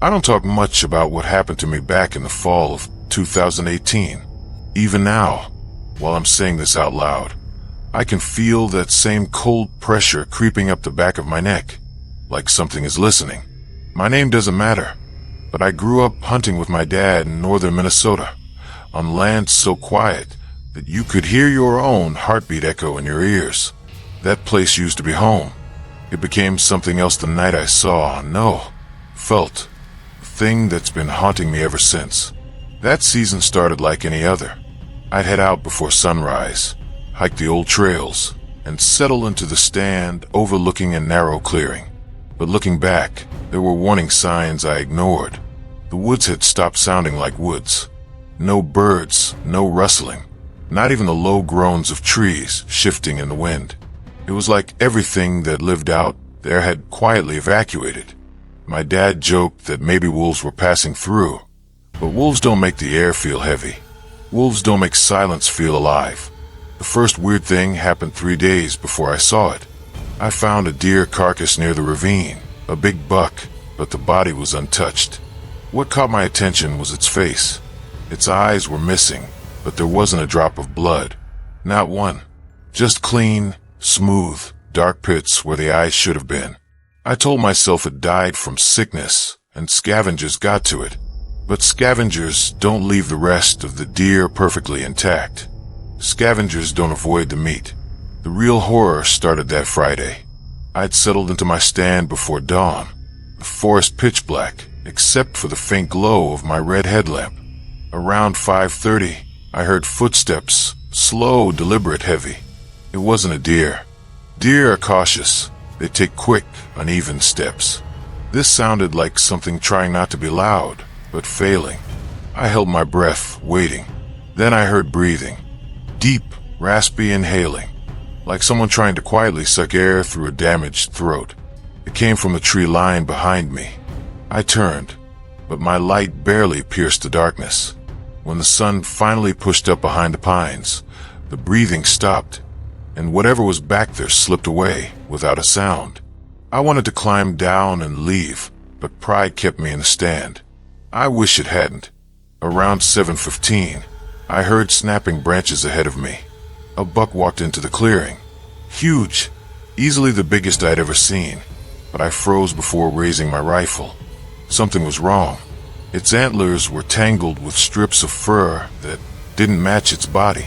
I don't talk much about what happened to me back in the fall of 2018. Even now, while I'm saying this out loud, I can feel that same cold pressure creeping up the back of my neck, like something is listening. My name doesn't matter, but I grew up hunting with my dad in northern Minnesota, on land so quiet that you could hear your own heartbeat echo in your ears. That place used to be home. It became something else the night I saw, felt, a thing that's been haunting me ever since. That season started like any other. I'd head out before sunrise, hike the old trails, and settle into the stand overlooking a narrow clearing. But looking back, there were warning signs I ignored. The woods had stopped sounding like woods. No birds, no rustling, not even the low groans of trees shifting in the wind. It was like everything that lived out there had quietly evacuated. My dad joked that maybe wolves were passing through, but wolves don't make the air feel heavy. Wolves don't make silence feel alive. The first weird thing happened 3 days before I saw it. I found a deer carcass near the ravine, a big buck, but the body was untouched. What caught my attention was its face. Its eyes were missing, but there wasn't a drop of blood. Not one. Just clean, smooth, dark pits where the eyes should have been. I told myself it died from sickness, and scavengers got to it. But scavengers don't leave the rest of the deer perfectly intact. Scavengers don't avoid the meat. The real horror started that Friday. I'd settled into my stand before dawn, the forest pitch black, except for the faint glow of my red headlamp. Around 5:30, I heard footsteps, slow, deliberate, heavy. It wasn't a deer. Deer are cautious. They take quick, uneven steps. This sounded like something trying not to be loud, but failing. I held my breath, waiting. Then I heard breathing. Deep, raspy inhaling, like someone trying to quietly suck air through a damaged throat. It came from the tree line behind me. I turned, but my light barely pierced the darkness. When the sun finally pushed up behind the pines, the breathing stopped, and whatever was back there slipped away without a sound. I wanted to climb down and leave, but pride kept me in the stand. I wish it hadn't. Around 7:15, I heard snapping branches ahead of me. A buck walked into the clearing. Huge, easily the biggest I'd ever seen, but I froze before raising my rifle. Something was wrong. Its antlers were tangled with strips of fur that didn't match its body,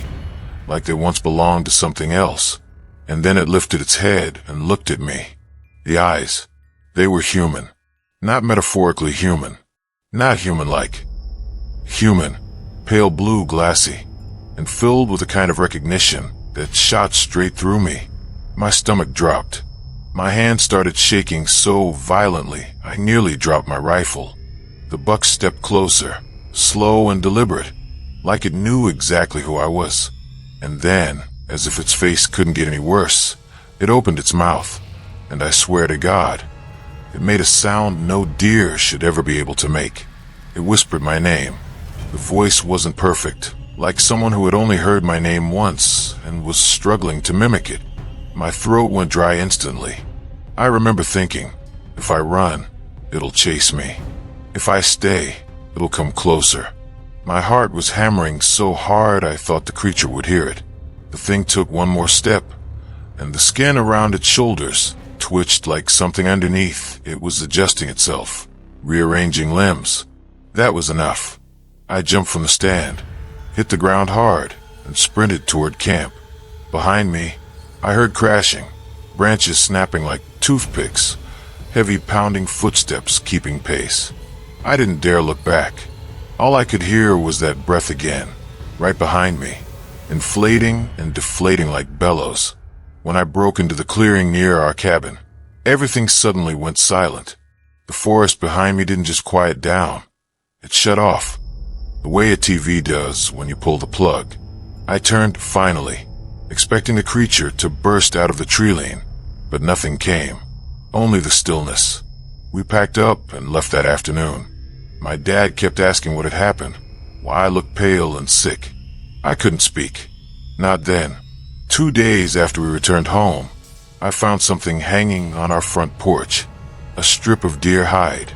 like they once belonged to something else. And then it lifted its head and looked at me. The eyes, they were human. Not metaphorically human. Not human-like. Human, pale blue, glassy, and filled with a kind of recognition that shot straight through me. My stomach dropped. My hand started shaking so violently I nearly dropped my rifle. The buck stepped closer, slow and deliberate, like it knew exactly who I was. And then, as if its face couldn't get any worse, it opened its mouth, and I swear to God, it made a sound no deer should ever be able to make. It whispered my name. The voice wasn't perfect, like someone who had only heard my name once and was struggling to mimic it. My throat went dry instantly. I remember thinking, if I run, it'll chase me. If I stay, it'll come closer. My heart was hammering so hard I thought the creature would hear it. The thing took one more step, and the skin around its shoulders twitched like something underneath it was adjusting itself, rearranging limbs. That was enough. I jumped from the stand, hit the ground hard, and sprinted toward camp. Behind me, I heard crashing, branches snapping like toothpicks, heavy pounding footsteps keeping pace. I didn't dare look back. All I could hear was that breath again, right behind me, inflating and deflating like bellows. When I broke into the clearing near our cabin, everything suddenly went silent. The forest behind me didn't just quiet down. It shut off, the way a TV does when you pull the plug. I turned finally, expecting the creature to burst out of the tree lane, but nothing came, only the stillness. We packed up and left that afternoon. My dad kept asking what had happened, why I looked pale and sick. I couldn't speak. Not then. 2 days after we returned home, I found something hanging on our front porch, a strip of deer hide.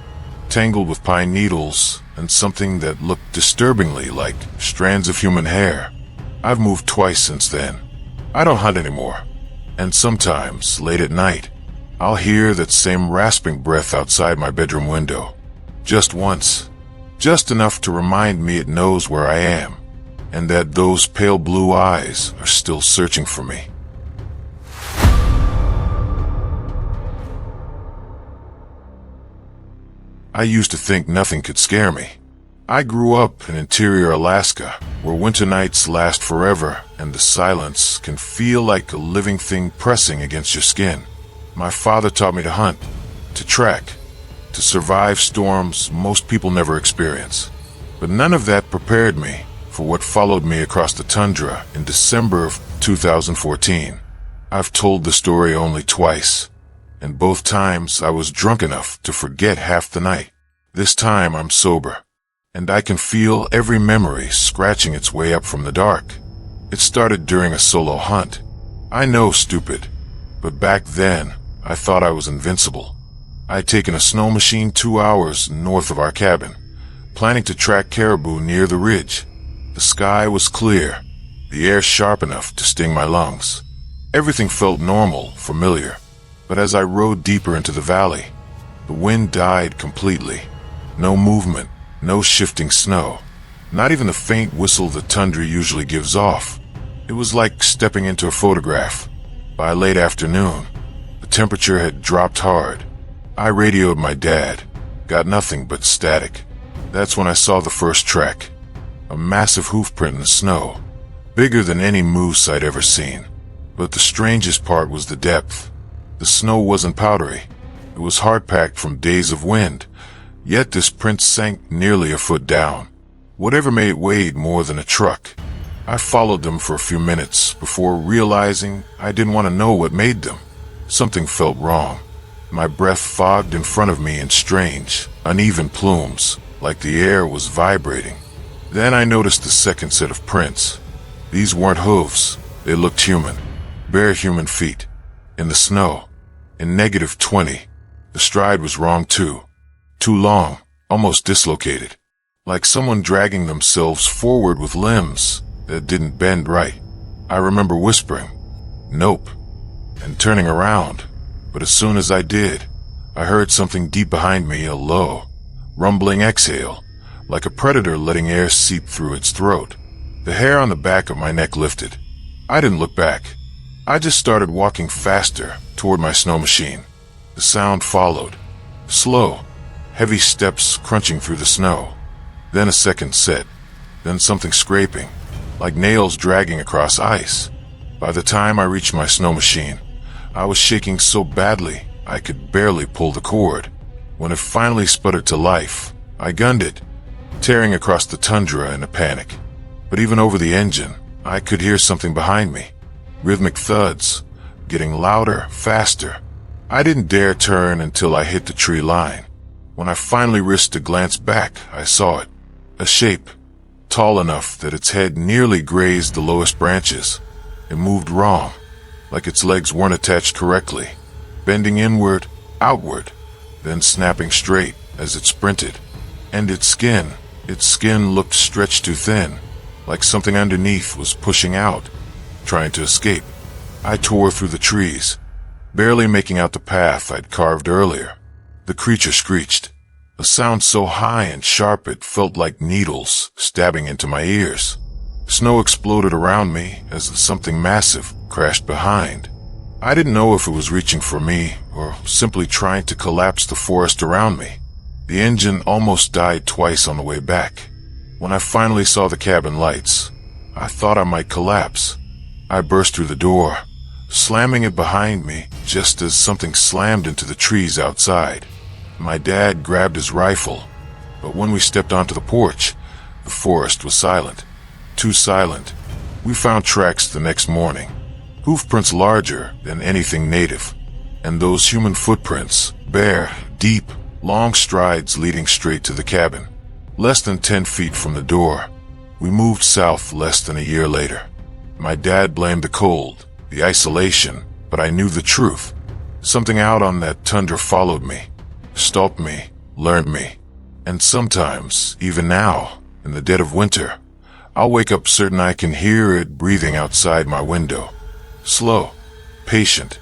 tangled with pine needles and something that looked disturbingly like strands of human hair. I've moved twice since then. I don't hunt anymore. And sometimes, late at night, I'll hear that same rasping breath outside my bedroom window. Just once. Just enough to remind me it knows where I am, and that those pale blue eyes are still searching for me. I used to think nothing could scare me. I grew up in interior Alaska, where winter nights last forever and the silence can feel like a living thing pressing against your skin. My father taught me to hunt, to trek, to survive storms most people never experience. But none of that prepared me for what followed me across the tundra in December of 2014. I've told the story only twice, and both times I was drunk enough to forget half the night. This time I'm sober, and I can feel every memory scratching its way up from the dark. It started during a solo hunt. I know, stupid, but back then I thought I was invincible. I'd taken a snow machine 2 hours north of our cabin, planning to track caribou near the ridge. The sky was clear, the air sharp enough to sting my lungs. Everything felt normal, familiar. But as I rode deeper into the valley, the wind died completely. No movement, no shifting snow, not even the faint whistle the tundra usually gives off. It was like stepping into a photograph. By late afternoon, the temperature had dropped hard. I radioed my dad, got nothing but static. That's when I saw the first track, a massive hoof print in the snow, bigger than any moose I'd ever seen. But the strangest part was the depth. The snow wasn't powdery. It was hard-packed from days of wind, yet this print sank nearly a foot down. Whatever made it weighed more than a truck. I followed them for a few minutes before realizing I didn't want to know what made them. Something felt wrong. My breath fogged in front of me in strange, uneven plumes, like the air was vibrating. Then I noticed the second set of prints. These weren't hooves. They looked human. Bare human feet. In the snow. In -20. The stride was wrong too. Too long, almost dislocated. Like someone dragging themselves forward with limbs that didn't bend right. I remember whispering, "Nope," and turning around. But as soon as I did, I heard something deep behind me, a low, rumbling exhale, like a predator letting air seep through its throat. The hair on the back of my neck lifted. I didn't look back. I just started walking faster toward my snow machine. The sound followed. Slow, heavy steps crunching through the snow. Then a second set. Then something scraping, like nails dragging across ice. By the time I reached my snow machine, I was shaking so badly I could barely pull the cord. When it finally sputtered to life, I gunned it, tearing across the tundra in a panic. But even over the engine, I could hear something behind me. Rhythmic thuds, getting louder, faster. I didn't dare turn until I hit the tree line. When I finally risked a glance back, I saw it. A shape, tall enough that its head nearly grazed the lowest branches. It moved wrong, like its legs weren't attached correctly, bending inward, outward, then snapping straight as it sprinted. And its skin looked stretched too thin, like something underneath was pushing out, trying to escape. I tore through the trees, barely making out the path I'd carved earlier. The creature screeched, a sound so high and sharp it felt like needles stabbing into my ears. Snow exploded around me as something massive crashed behind. I didn't know if it was reaching for me or simply trying to collapse the forest around me. The engine almost died twice on the way back. When I finally saw the cabin lights, I thought I might collapse. I burst through the door, slamming it behind me just as something slammed into the trees outside. My dad grabbed his rifle, but when we stepped onto the porch, the forest was silent. Too silent. We found tracks the next morning, hoof prints larger than anything native, and those human footprints, bare, deep, long strides leading straight to the cabin. Less than 10 feet from the door, we moved south less than a year later. My dad blamed the cold, the isolation, but I knew the truth. Something out on that tundra followed me, stalked me, learned me. And sometimes, even now, in the dead of winter, I'll wake up certain I can hear it breathing outside my window. Slow, patient,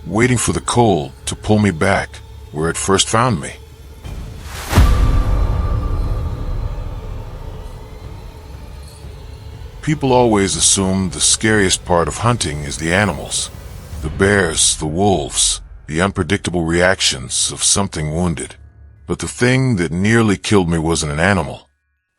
waiting for the cold to pull me back where it first found me. People always assume the scariest part of hunting is the animals. The bears, the wolves, the unpredictable reactions of something wounded. But the thing that nearly killed me wasn't an animal.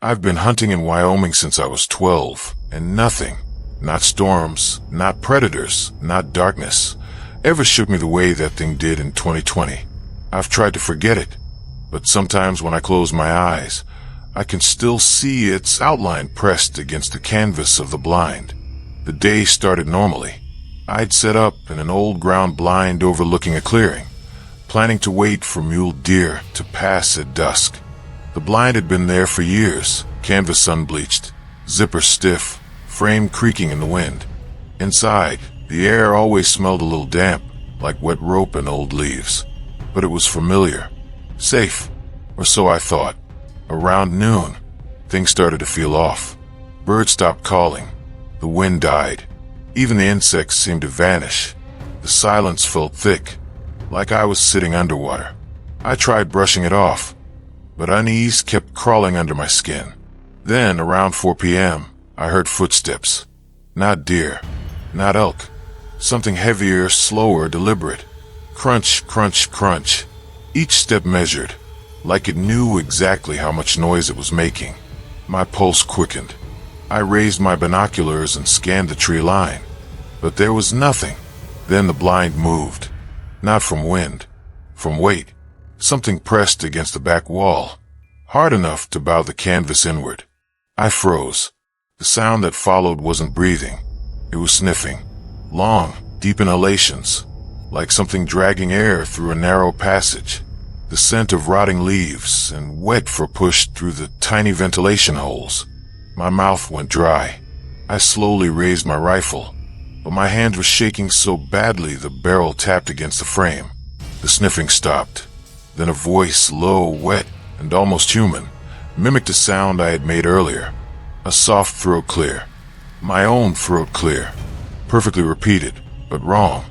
I've been hunting in Wyoming since I was 12, and nothing, not storms, not predators, not darkness, ever shook me the way that thing did in 2020. I've tried to forget it, but sometimes when I close my eyes, I can still see its outline pressed against the canvas of the blind. The day started normally. I'd set up in an old ground blind overlooking a clearing, planning to wait for mule deer to pass at dusk. The blind had been there for years, canvas unbleached, zipper stiff, frame creaking in the wind. Inside, the air always smelled a little damp, like wet rope and old leaves. But it was familiar, safe, or so I thought. Around noon, things started to feel off. Birds stopped calling. The wind died. Even the insects seemed to vanish. The silence felt thick, like I was sitting underwater. I tried brushing it off, but unease kept crawling under my skin. Then, around 4 p.m., I heard footsteps. Not deer, not elk. Something heavier, slower, deliberate. Crunch, crunch, crunch. Each step measured, like it knew exactly how much noise it was making. My pulse quickened. I raised my binoculars and scanned the tree line, but there was nothing. Then the blind moved. Not from wind, from weight. Something pressed against the back wall, hard enough to bow the canvas inward. I froze. The sound that followed wasn't breathing. It was sniffing. Long, deep inhalations, like something dragging air through a narrow passage. The scent of rotting leaves and wet fur pushed through the tiny ventilation holes. My mouth went dry. I slowly raised my rifle, but my hand was shaking so badly the barrel tapped against the frame. The sniffing stopped. Then a voice, low, wet, and almost human, mimicked a sound I had made earlier. A soft throat clear. My own throat clear. Perfectly repeated, but wrong.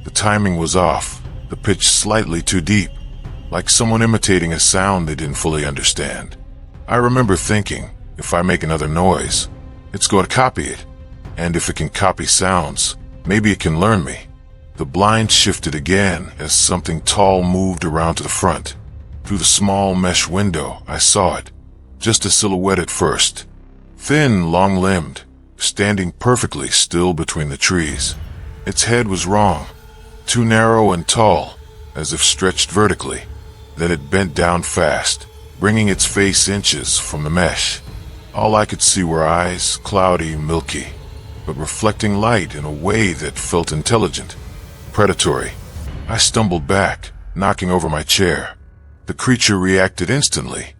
The timing was off, the pitch slightly too deep, like someone imitating a sound they didn't fully understand. I remember thinking, if I make another noise, it's going to copy it. And if it can copy sounds, maybe it can learn me. The blind shifted again as something tall moved around to the front. Through the small mesh window, I saw it. Just a silhouette at first. Thin, long-limbed, standing perfectly still between the trees. Its head was wrong. Too narrow and tall, as if stretched vertically. Then it bent down fast, bringing its face inches from the mesh. All I could see were eyes, cloudy, milky, but reflecting light in a way that felt intelligent, predatory. I stumbled back, knocking over my chair. The creature reacted instantly,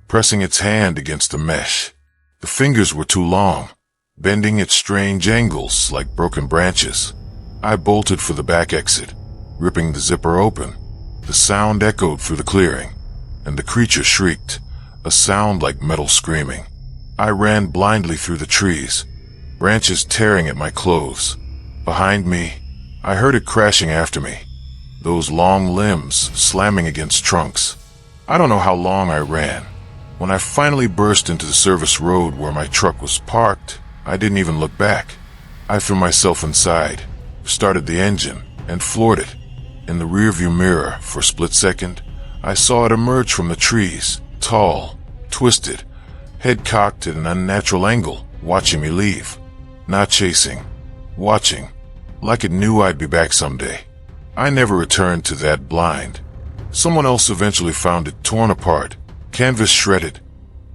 pressing its hand against the mesh. The fingers were too long, bending at strange angles like broken branches. I bolted for the back exit, ripping the zipper open. The sound echoed through the clearing, and the creature shrieked, a sound like metal screaming. I ran blindly through the trees, branches tearing at my clothes. Behind me, I heard it crashing after me, those long limbs slamming against trunks. I don't know how long I ran. When I finally burst into the service road where my truck was parked, I didn't even look back. I threw myself inside, started the engine, and floored it. In the rearview mirror, for a split second, I saw it emerge from the trees, tall, twisted, head cocked at an unnatural angle, watching me leave. Not chasing, watching, like it knew I'd be back someday. I never returned to that blind. Someone else eventually found it torn apart, canvas shredded,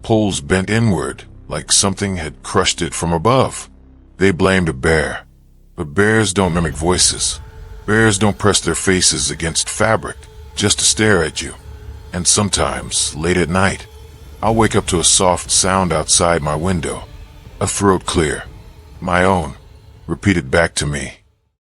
poles bent inward, like something had crushed it from above. They blamed a bear. But bears don't mimic voices. Bears don't press their faces against fabric just to stare at you. And sometimes, late at night, I'll wake up to a soft sound outside my window. A throat clear. My own. Repeated back to me.